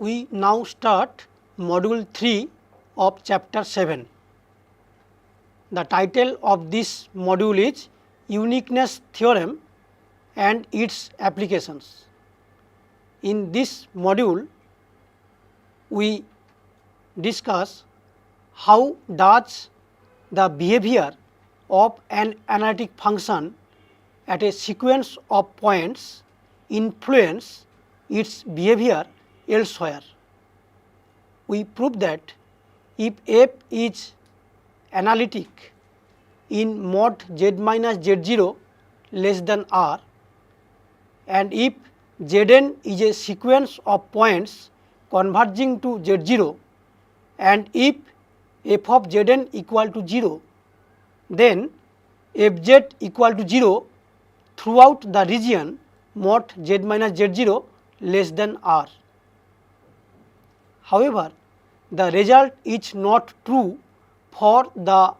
We now start module 3 of chapter 7. The title of this module is Uniqueness Theorem and its applications. In this module, we discuss how does the behavior of an analytic function at a sequence of points influence its behavior elsewhere. We prove that if f is analytic in mod z minus z0 less than r, and if Zn is a sequence of points converging to z0, and if f of Zn equal to 0, then fz equal to 0 throughout the region mod z minus z0 less than r. However, the result is not true for the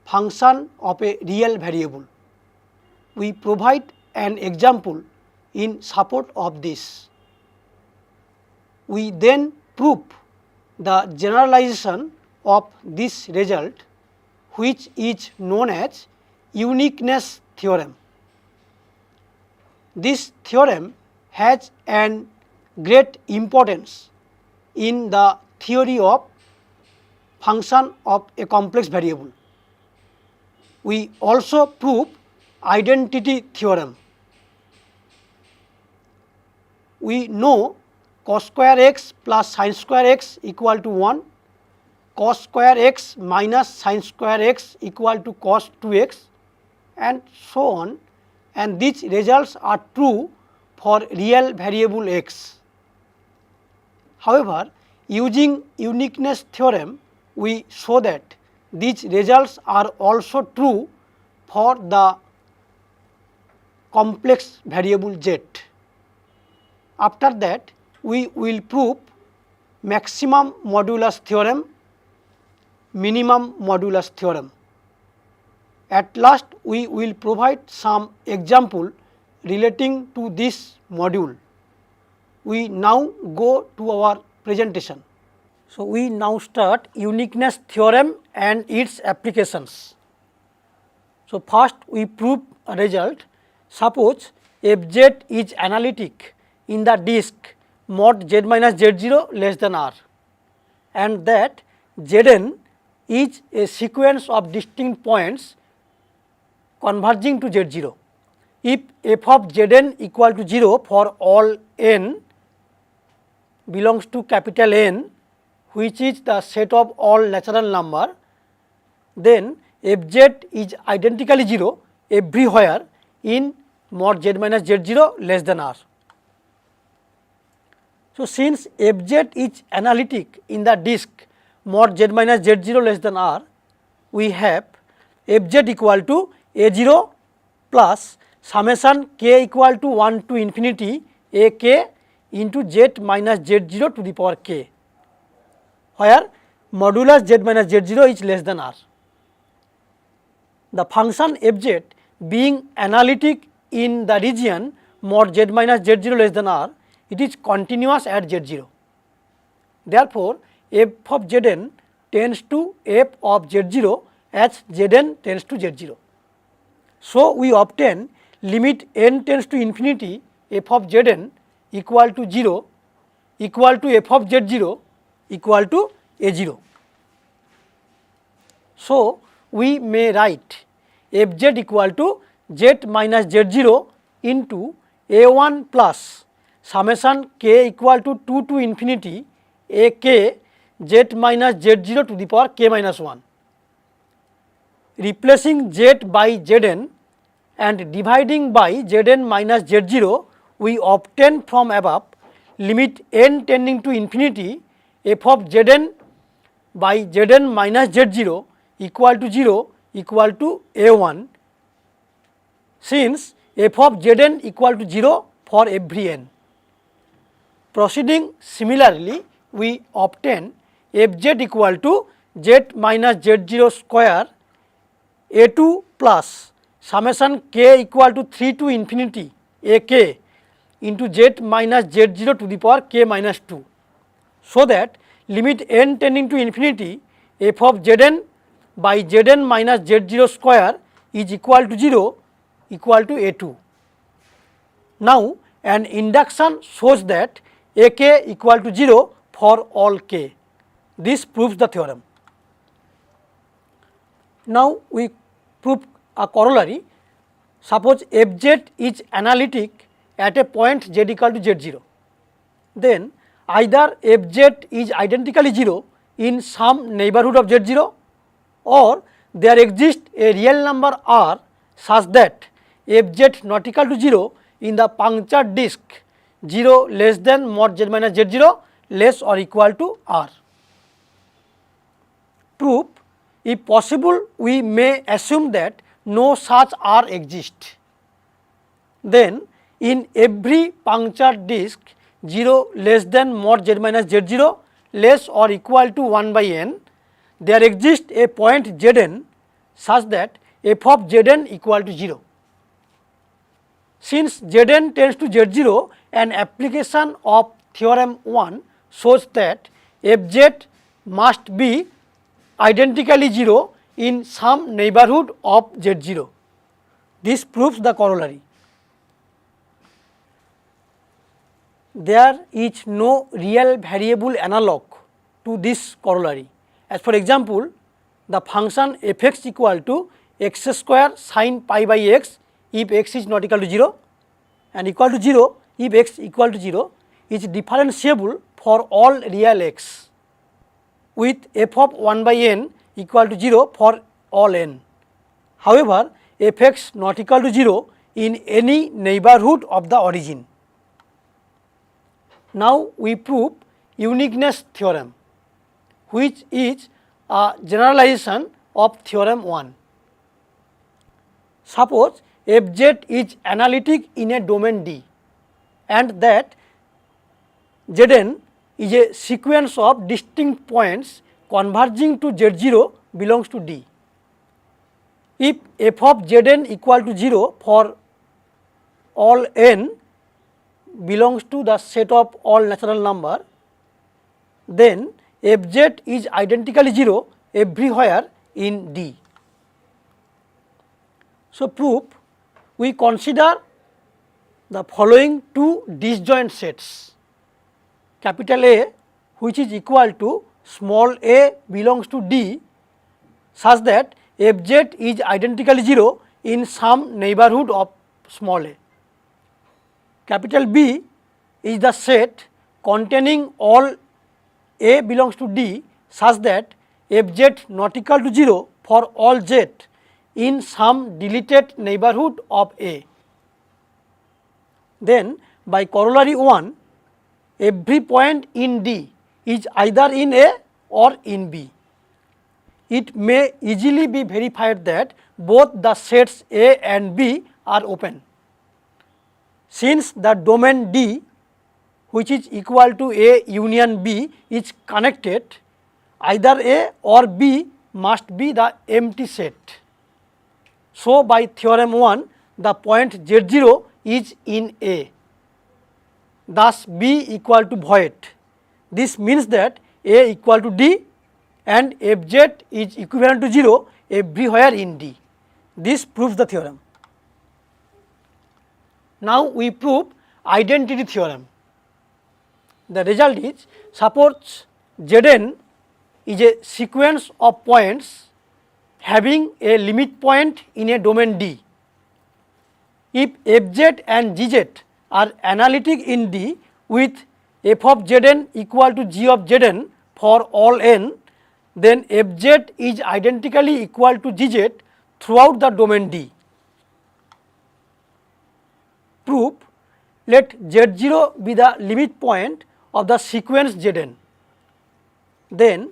function of a real variable. We provide an example in support of this. We then prove the generalization of this result, which is known as uniqueness theorem. This theorem has an great importance in the theory of function of a complex variable. We also prove identity theorem. We know cos square x plus sin square x equal to 1, cos square x minus sin square x equal to cos 2x, and so on, and these results are true for real variable x. However, using uniqueness theorem, we show that these results are also true for the complex variable z. After that, we will prove maximum modulus theorem, minimum modulus theorem. At last, we will provide some example relating to this module. We now go to our presentation. So, we now start uniqueness theorem and its applications. So, first we prove a result. Suppose fz is analytic in the disk mod z minus z0 less than r, and that Zn is a sequence of distinct points converging to z0. If f of Zn equal to 0 for all n belongs to capital N, which is the set of all natural number, then fz is identically 0 everywhere in mod z minus z0 less than r. So, since fz is analytic in the disk mod z minus z0 less than r, we have fz equal to a0 plus summation k equal to 1 to infinity a k into z minus z0 to the power k, where modulus z minus z0 is less than r. The function fz being analytic in the region mod z minus z0 less than r, it is continuous at z0. Therefore, f of Zn tends to f of z0 as Zn tends to z0. So, we obtain limit n tends to infinity f of Zn equal to 0 equal to f of z0 equal to a0. So, we may write fz equal to z minus z0 into a1 plus summation k equal to 2 to infinity a k z minus z0 to the power k minus 1. Replacing z by Zn and dividing by Zn minus z0, we obtain from above limit n tending to infinity f of Zn by Zn minus z0 equal to 0 equal to a1, since f of Zn equal to 0 for every n. Proceeding similarly, we obtain fz equal to z minus z0 square a2 plus summation k equal to 3 to infinity a k into z minus z0 to the power k minus 2. so that limit n tending to infinity f of Zn by Zn minus Z0 square is equal to 0 equal to A2. Now an induction shows that Ak equal to 0 for all k. This proves the theorem. Now we prove a corollary. Suppose Fz is analytic at a point z equal to Z0. Then either Fz is identically 0 in some neighborhood of Z0, or there exists a real number R such that Fz not equal to 0 in the punctured disk 0 less than mod z minus Z0 less or equal to R. Proof: if possible, we may assume that no such R exists. Then in every punctured disk 0 less than mod z minus Z0 less or equal to 1 by n, there exists a point Zn such that f of Zn equal to 0. Since Zn tends to Z0, an application of theorem 1 shows that Fz must be identically 0 in some neighborhood of Z0. This proves the corollary. There is no real variable analog to this corollary. As for example, the function fx equal to x square sin pi by x if x is not equal to 0 and equal to 0 if x equal to 0 is differentiable for all real x with f of 1 by n equal to 0 for all n. However, fx not equal to 0 in any neighborhood of the origin. Now we prove uniqueness theorem, which is a generalization of theorem 1. Suppose Fz is analytic in a domain D and that Zn is a sequence of distinct points converging to Z0 belongs to D. If f of Zn equal to 0 for all n belongs to the set of all natural number, then Fz is identically 0 everywhere in D. So proof: we consider the following two disjoint sets, capital A which is equal to small a belongs to D such that Fz is identically 0 in some neighborhood of small a. Capital B is the set containing all A belongs to D such that Fz not equal to 0 for all z in some deleted neighborhood of A. Then by corollary 1, every point in D is either in A or in B. It may easily be verified that both the sets A and B are open. Since the domain D, which is equal to A union B, is connected, either A or B must be the empty set. So by theorem 1, the point Z0 is in A, thus B equal to void. This means that A equal to D and Fz is equivalent to 0 everywhere in D. This proves the theorem. Now we prove identity theorem. The result is, suppose Zn is a sequence of points having a limit point in a domain D. If Fz and Gz are analytic in D with f of Zn equal to g of Zn for all n, then Fz is identically equal to Gz throughout the domain D. Proof: let Z0 be the limit point of the sequence Zn. Then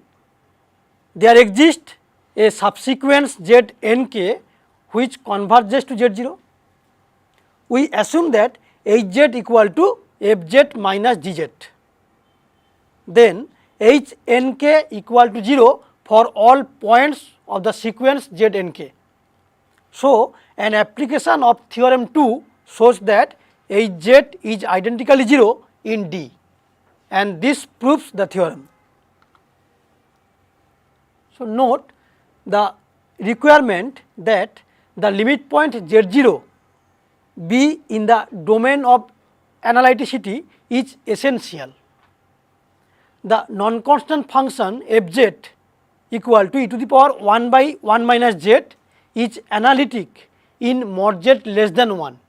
there exists a subsequence Znk which converges to Z0. We assume that Hz equal to Fz minus Gz. Then Hnk equal to 0 for all points of the sequence Znk. So an application of theorem 2 shows that Hz is identically 0 in D. and this proves the theorem. So, note the requirement that the limit point z0 be in the domain of analyticity is essential. The non-constant function fz equal to e to the power 1 by 1 minus z is analytic in mod z less than 1,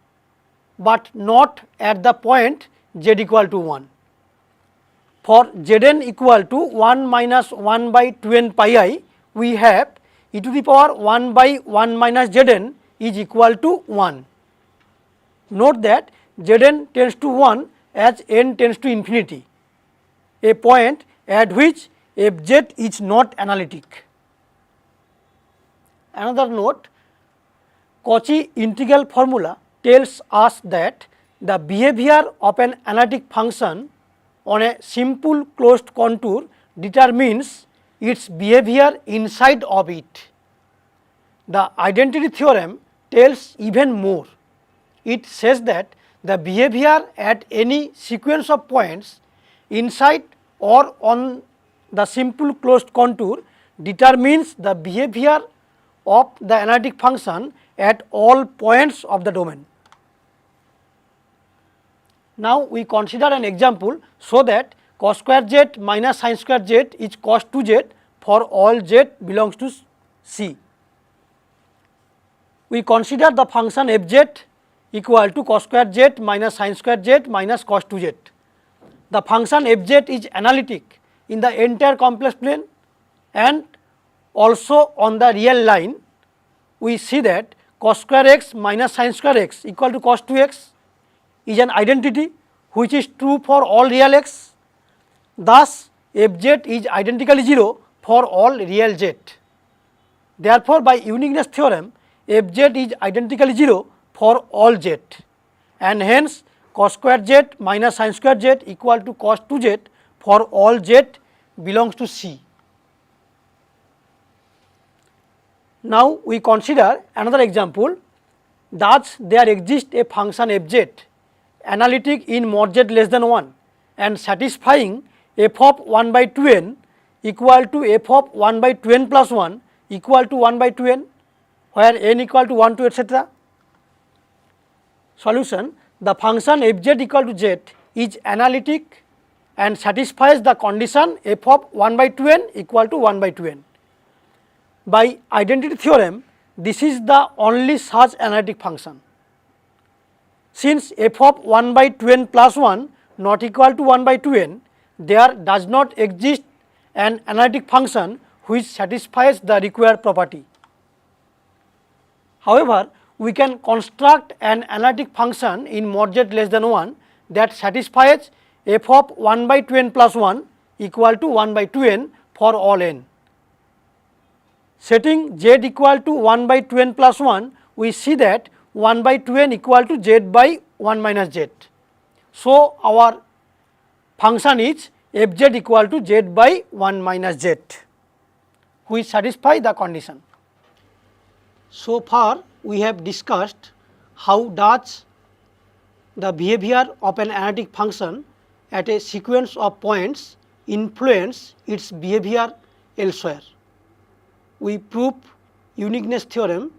but not at the point z equal to 1. For zn equal to 1 minus 1 by 2n pi I, we have e to the power 1 by 1 minus zn is equal to 1. Note that zn tends to 1 as n tends to infinity, a point at which fz is not analytic. Another note, Cauchy integral formula tells us that the behavior of an analytic function on a simple closed contour determines its behavior inside of it. The identity theorem tells even more. It says that the behavior at any sequence of points inside or on the simple closed contour determines the behavior of the analytic function at all points of the domain. Now, we consider an example so that cos square z minus sin square z is cos 2z for all z belongs to C. We consider the function fz equal to cos square z minus sin square z minus cos 2z. The function fz is analytic in the entire complex plane and also on the real line. We see that cos square x minus sin square x equal to cos 2x is an identity which is true for all real x. Thus, fz is identically 0 for all real z. Therefore, by uniqueness theorem, fz is identically 0 for all z, and hence cos square z minus sin square z equal to cos 2z for all z belongs to C. Now, we consider another example. Thus, there exists a function fz analytic in mod z less than 1 and satisfying f of 1 by 2n equal to f of 1 by 2n plus 1 equal to 1 by 2n, where n equal to 1 to etc. Solution: the function fz equal to z is analytic and satisfies the condition f of 1 by 2n equal to 1 by 2n. By identity theorem, this is the only such analytic function. Since f of 1 by 2n plus 1 not equal to 1 by 2n, there does not exist an analytic function which satisfies the required property. However, we can construct an analytic function in mod z less than 1 that satisfies f of 1 by 2n plus 1 equal to 1 by 2n for all n. Setting z equal to 1 by 2n plus 1, we see that 1 by 2n equal to z by 1 minus z. So, our function is fz equal to z by 1 minus z, which satisfy the condition. So far, we have discussed how does the behavior of an analytic function at a sequence of points influence its behavior elsewhere. We prove uniqueness theorem,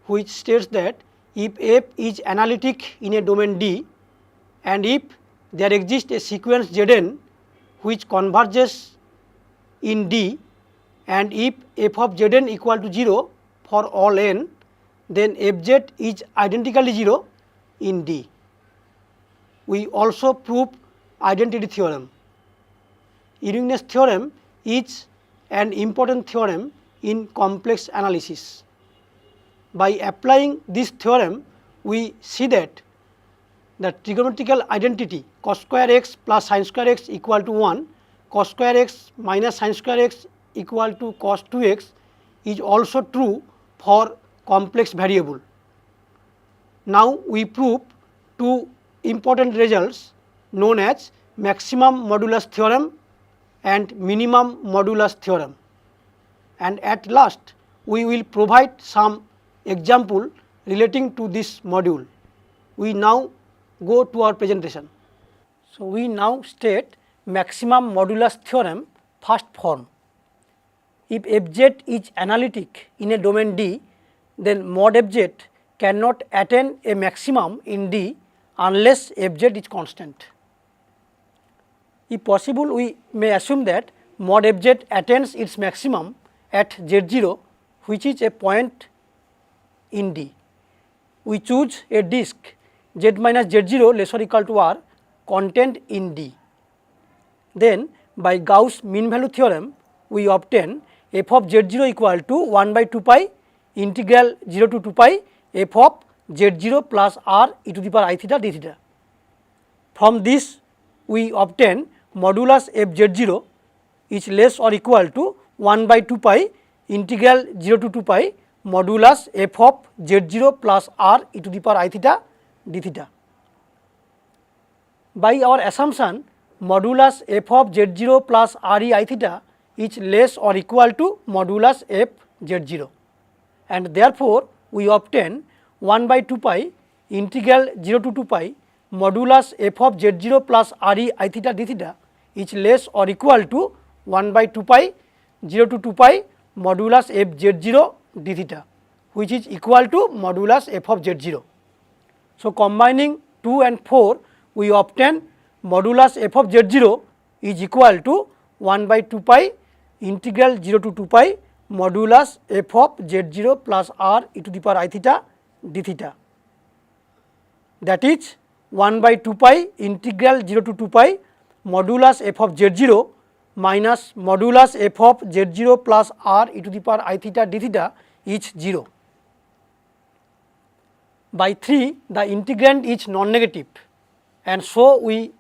which states that if f is analytic in a domain D and if there exists a sequence Zn which converges in D, and if f of Zn equal to 0 for all n, then fz is identically 0 in D. We also prove identity theorem. Uniqueness theorem is an important theorem in complex analysis. By applying this theorem, we see that the trigonometrical identity cos square x plus sin square x equal to 1, cos square x minus sin square x equal to cos 2x is also true for complex variable. Now, we prove two important results known as maximum modulus theorem and minimum modulus theorem, and at last we will provide some example relating to this module. We now go to our presentation. So, we now state maximum modulus theorem, first form. If fz is analytic in a domain D, then mod fz cannot attain a maximum in D unless fz is constant. If possible, we may assume that mod fz attains its maximum at z0, which is a point in D. We choose a disk z minus z0 less or equal to r contained in D. Then by Gauss mean value theorem, we obtain f of z0 equal to 1 by 2 pi integral 0 to 2 pi f of z0 plus r e to the power I theta d theta. From this we obtain modulus f z0 is less or equal to 1 by 2 pi integral 0 to 2 pi modulus f of z0 plus r e to the power I theta d theta. By our assumption, modulus f of z0 plus r e I theta is less or equal to modulus f z0, and therefore we obtain 1 by 2 pi integral 0 to 2 pi modulus f of z0 plus r e I theta d theta is less or equal to 1 by 2 pi 0 to 2 pi modulus f z0 d theta, which is equal to modulus f of z0. So, combining 2 and 4, we obtain modulus f of z0 is equal to 1 by 2 pi integral 0 to 2 pi modulus f of z0 plus r e to the power I theta d theta, that is 1 by 2 pi integral 0 to 2 pi modulus f of z0 minus modulus f of z0 plus r e to the power I theta d theta is 0. By 3, the integrand is non-negative, and so we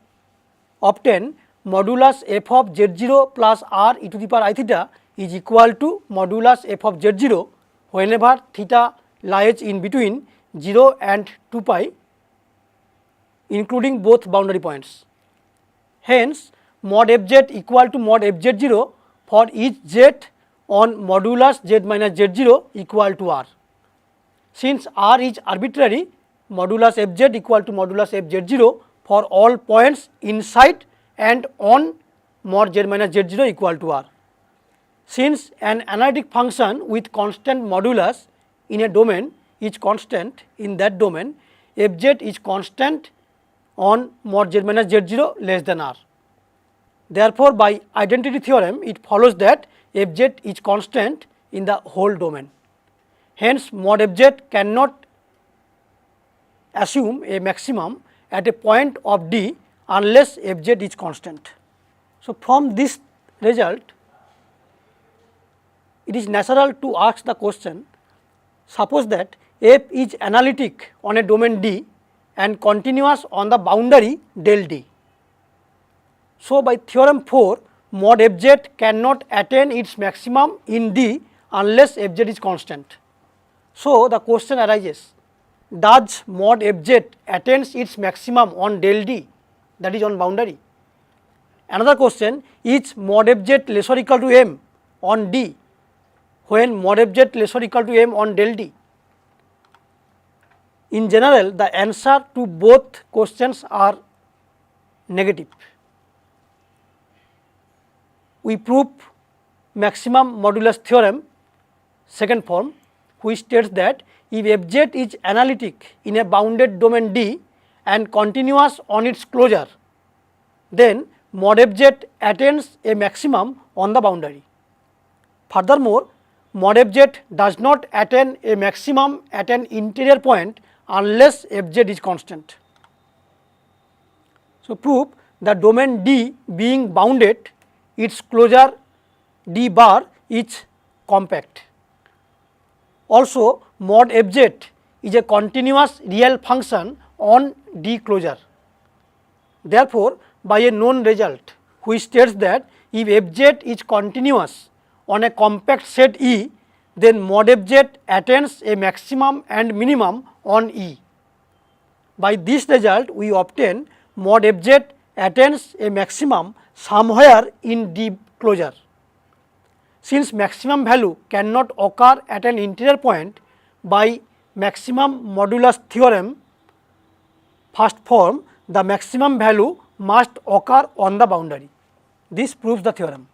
obtain modulus f of z0 plus r e to the power I theta is equal to modulus f of z0 whenever theta lies in between 0 and 2 pi, including both boundary points. Hence, mod fz equal to mod fz0 for each z on modulus z minus z0 equal to r. Since r is arbitrary, modulus fz equal to modulus fz0 for all points inside and on mod z minus z0 equal to r. Since an analytic function with constant modulus in a domain is constant in that domain, fz is constant on mod z minus z0 less than r. Therefore, by identity theorem, it follows that fz is constant in the whole domain. Hence, mod fz cannot assume a maximum at a point of D unless fz is constant. So, from this result, it is natural to ask the question, suppose that f is analytic on a domain D and continuous on the boundary del D. So, by theorem 4, mod fz cannot attain its maximum in D unless fz is constant. So, the question arises, does mod fz attains its maximum on del D, that is on boundary? Another question, is mod fz less or equal to m on D when mod fz less or equal to m on del D? In general, the answer to both questions are negative. We prove maximum modulus theorem, second form, which states that if fz is analytic in a bounded domain D and continuous on its closure, then mod fz attains a maximum on the boundary. Furthermore, mod fz does not attain a maximum at an interior point unless fz is constant. So, prove the domain D being bounded, its closure D bar is compact. Also, mod fz is a continuous real function on D closure. Therefore, by a known result which states that if fz is continuous on a compact set E, then mod fz attains a maximum and minimum on E. By this result, we obtain mod fz attains a maximum somewhere in D closure. Since maximum value cannot occur at an interior point, by maximum modulus theorem, first form, the maximum value must occur on the boundary. This proves the theorem.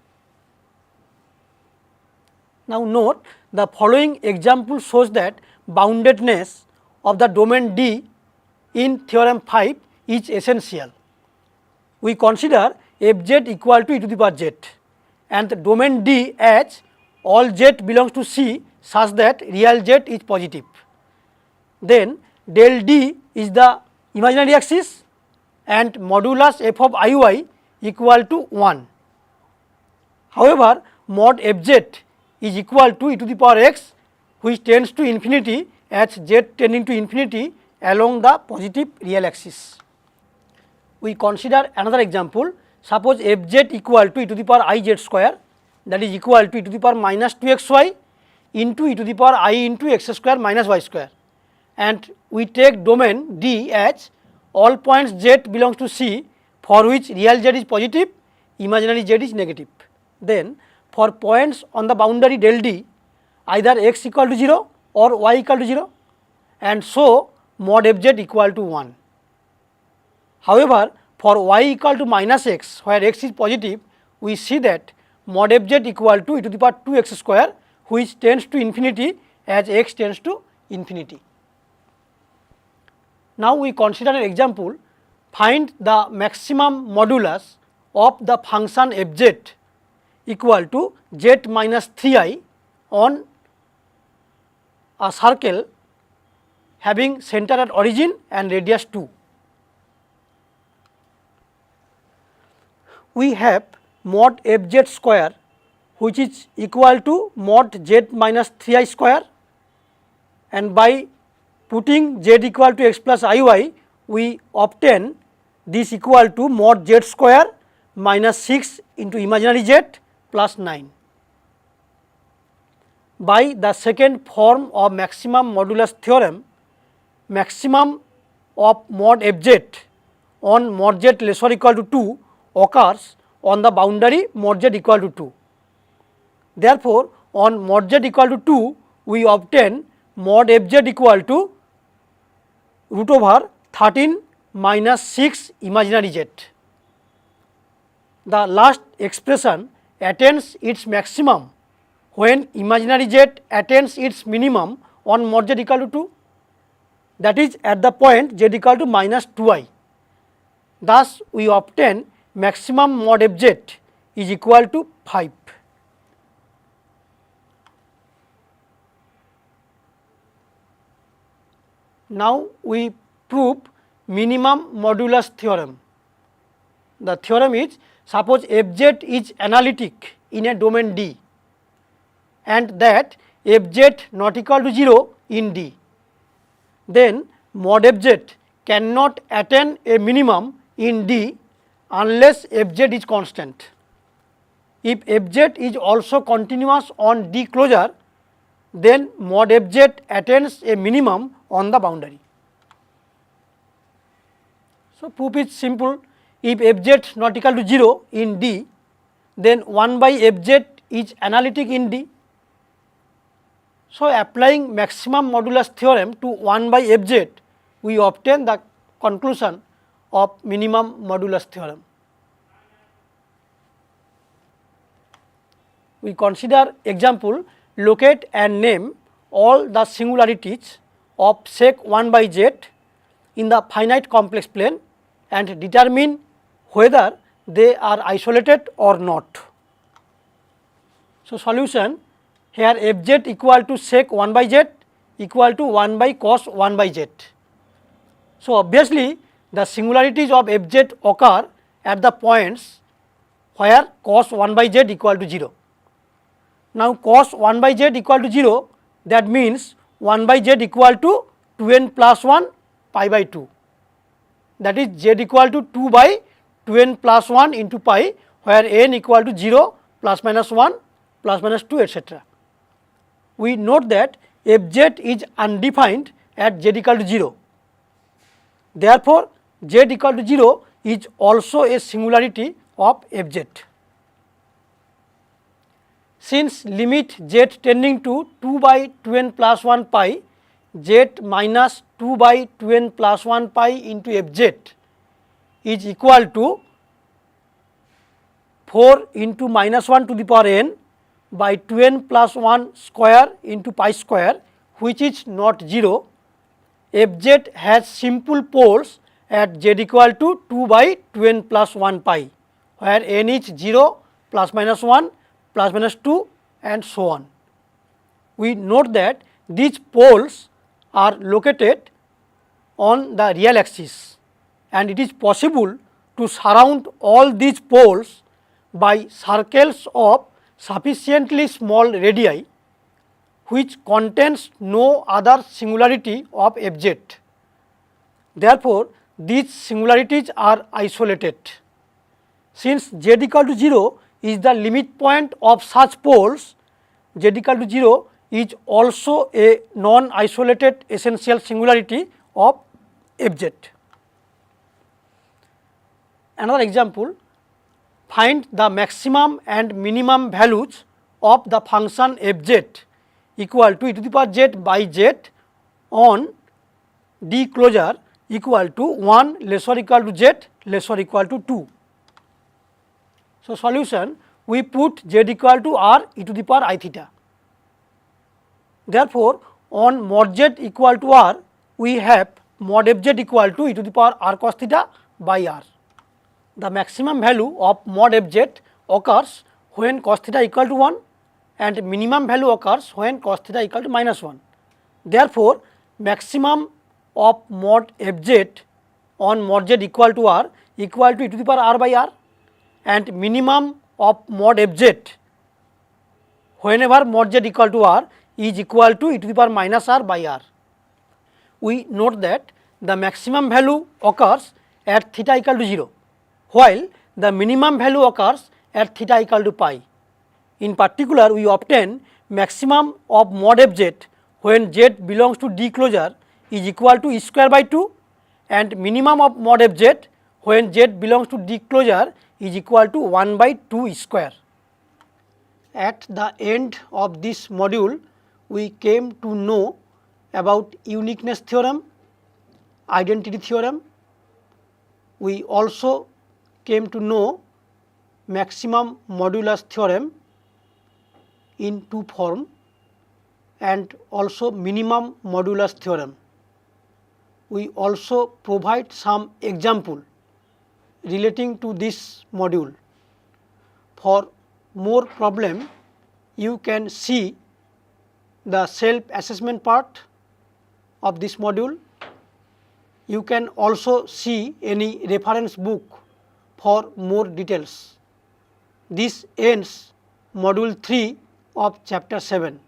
Now note, the following example shows that boundedness of the domain D in theorem 5 is essential. We consider fz equal to e to the power z and the domain D as all z belongs to C such that real z is positive. Then del D is the imaginary axis and modulus f of iy equal to 1. However, mod fz is equal to e to the power x, which tends to infinity as z tending to infinity along the positive real axis. We consider another example. Suppose fz equal to e to the power I z square, that is equal to e to the power minus 2xy into e to the power I into x square minus y square, and we take domain D as all points z belongs to C for which real z is positive, imaginary z is negative. Then for points on the boundary del D, either x equal to 0 or y equal to 0, and so mod fz equal to 1. However, for y equal to minus x, where x is positive, we see that mod fz equal to e to the power 2x square, which tends to infinity as x tends to infinity. Now we consider an example. Find the maximum modulus of the function fz equal to z minus 3i on a circle having center at origin and radius 2. We have mod fz square, which is equal to mod z minus 3i square, and by putting z equal to x plus iy, we obtain this equal to mod z square minus 6 into imaginary z plus 9. By the second form of maximum modulus theorem, maximum of mod fz on mod z less or equal to 2 occurs on the boundary mod z equal to 2. Therefore, on mod z equal to 2, we obtain mod fz equal to root over 13 minus 6 imaginary z. The last expression attains its maximum when imaginary z attains its minimum on mod z equal to 2, that is at the point z equal to minus 2i. Thus, we obtain maximum mod fz is equal to 5. Now we prove minimum modulus theorem. The theorem is, suppose fz is analytic in a domain D and that fz not equal to 0 in D, then mod fz cannot attain a minimum in D unless fz is constant. If fz is also continuous on D closure, then mod fz attains a minimum on the boundary. So proof is simple. If fz not equal to 0 in D, then 1 by fz is analytic in D. So applying maximum modulus theorem to 1 by fz, we obtain the conclusion of minimum modulus theorem. We consider example, locate and name all the singularities of sec 1 by z in the finite complex plane and determine whether they are isolated or not. So solution, here fz equal to sec 1 by z equal to 1 by cos 1 by z. So obviously the singularities of fz occur at the points where cos 1 by z equal to 0. Now cos 1 by z equal to 0, that means 1 by z equal to 2n plus 1 pi by 2, that is z equal to 2 by 2n plus 1 into pi, where n equal to 0 plus minus 1 plus minus 2 etc. We note that fz is undefined at z equal to 0. Therefore, z equal to 0 is also a singularity of fz. Since limit z tending to 2 by 2n plus 1 pi z minus 2 by 2n plus 1 pi into fz is equal to 4 into minus 1 to the power n by 2n plus 1 square into pi square, which is not 0. Fz has simple poles at z equal to 2 by 2n plus 1 pi, where n is 0, plus minus 1, plus minus 2 and so on. We note that these poles are located on the real axis, and it is possible to surround all these poles by circles of sufficiently small radii which contains no other singularity of Fz. Therefore, these singularities are isolated. Since z equal to 0 is the limit point of such poles, z equal to 0 is also a non-isolated essential singularity of Fz. Another example, find the maximum and minimum values of the function Fz equal to e to the power z by z on D closure equal to 1 less or equal to z less or equal to 2. So, solution, we put z equal to r e to the power I theta. Therefore, on mod z equal to r, we have mod Fz equal to e to the power r cos theta by r. The maximum value of mod Fz occurs when cos theta equal to 1 and minimum value occurs when cos theta equal to minus 1. Therefore, maximum of mod Fz on mod z equal to r equal to e to the power r by r, and minimum of mod Fz whenever mod z equal to r is equal to e to the power minus r by r. We note that the maximum value occurs at theta equal to 0, while the minimum value occurs at theta equal to pi. In particular, we obtain maximum of mod Fz when z belongs to D closure is equal to e square by 2, and minimum of mod Fz when z belongs to D closure is equal to 1 by 2 square. At the end of this module, we came to know about uniqueness theorem, identity theorem. We also came to know maximum modulus theorem in two form, and also minimum modulus theorem. We also provide some example relating to this module. For more problem, you can see the self assessment part of this module. You can also see any reference book for more details. This ends module 3 of chapter 7.